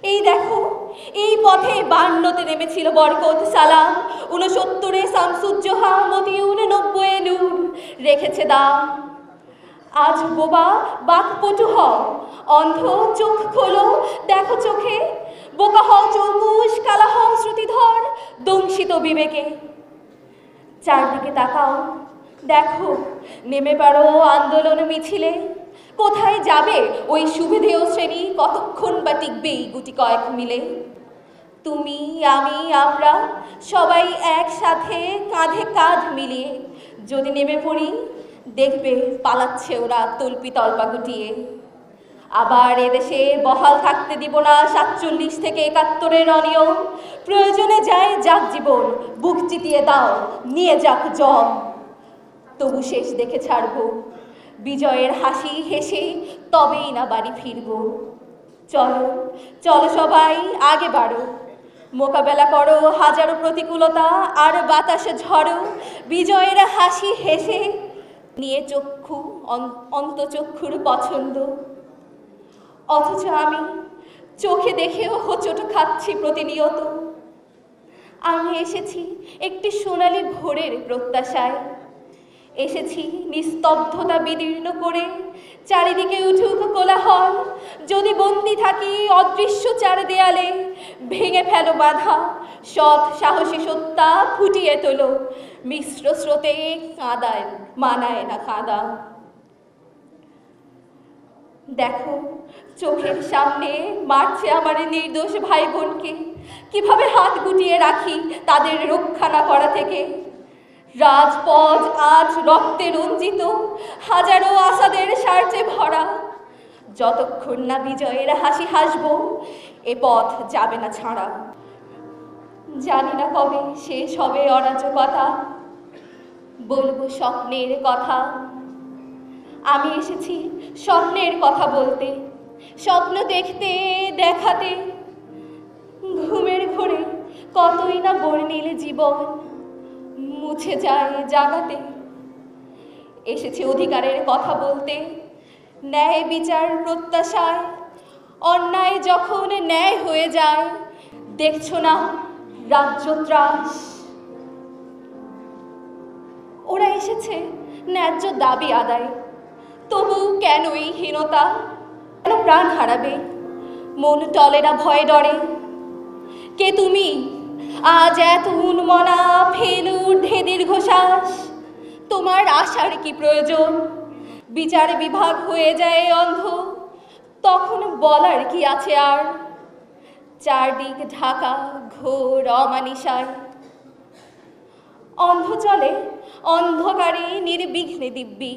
এই দেখো, এই পথে 52-তে নেমেছিল বরকত সালাম, 69-এ শামসুজ্জোহা, মতিউন, 90-এ নূর রেখেছে দাম। আজ বোবা বাকপটু হও, অন্ধ চোখ খোলো, দেখো চোখে, বোকা হও চৌকুশ, কালা হও শ্রুতিধর, দংশিত বিবেকে। চারদিকে তাকাও, দেখো নেমে পারো আন্দোলন মিছিলে। কোথায় যাবে ওই সুবিধেয় শ্রেণী, কতক্ষণ বা টিকবে গুটি কয়েক মিলে? তুমি, আমি, আমরা সবাই একসাথে কাঁধে কাঁধ মিলিয়ে যদি নেমে পড়ি, দেখবে পালাচ্ছে ওরা তল্পি তল্পা গুটিয়ে। আবার এদেশে বহাল থাকতে দিব না 47 থেকে 71-এর অনিয়ম। প্রয়োজনে যায় যাক জীবন, বুক চিতিয়ে দাও, নিয়ে যাক জম। তবু শেষ দেখে ছাড়ব বিজয়ের হাসি হেসে, তবেই না বাড়ি ফিরব। চলো চলো সবাই আগে বাড়ো, মোকাবেলা করো হাজারো প্রতিকূলতা আর বাতাসে ঝড়ো, বিজয়ের হাসি হেসে নিয়ে চক্ষু অন্তচক্ষুর পছন্দ। অথচ আমি চোখে দেখেও হোঁচট খাচ্ছি প্রতিনিয়ত। আমি এসেছি একটি সোনালি ভোরের প্রত্যাশায়, এসেছি নিস্তব্ধতা বিদীর্ণ করে, চারিদিকে উঠুক কোলাহল। যদি বন্দি থাকি অদৃশ্য চার দেয়ালে, ভেঙে ফেলো বাধা, সৎ সাহসী সত্তা ফুটিয়ে তোলো, মিশ্র স্রোতে কাঁদায় মানায় না কাঁদা। দেখো চোখের সামনে মারছে আমার নির্দোষ ভাই বোনকে, কিভাবে হাত গুটিয়ে রাখি তাদের রক্ষা না করা থেকে। রাজপথ আজ রক্তে রঞ্জিত, হাজারো আশাদের স্বার্থে ভরা। যতক্ষণ না বিজয়ের হাসি হাসবো, এ পথ যাবে না ছাড়া। জানি না কবে শেষ হবে অরাজকতা, বলবো স্বপ্নের কথা। আমি এসেছি স্বপ্নের কথা বলতে, স্বপ্ন দেখতে দেখাতে। ঘুমের ঘোরে কতই না বর্ণিল জীবন মুছে যায় জাগাতে। এসেছে অধিকারের কথা বলতে, ন্যায় বিচার প্রত্যাশায়। অন্যায় যখন ন্যায় হয়ে যায়, দেখছো না রাজ্য ত্রাস। ওরা এসেছে ন্যায্য দাবি আদায়, তবু কেন এই হীনতা? কেন প্রাণ হারাবে? মন টলে না ভয়ে ডরে? কে তুমি আজ এত উন্মনা, ফেল ঊর্ধ্বে দীর্ঘশ্বাস? তোমার আশার কি প্রয়োজন? বিচার বিভাগ হয়ে যায় অন্ধ, তখন বলার কি আছে আর? চারদিক ঢাকা ঘোর অমানিসায়, অন্ধ চলে অন্ধকারে নির্বিঘ্নে দিব্যি।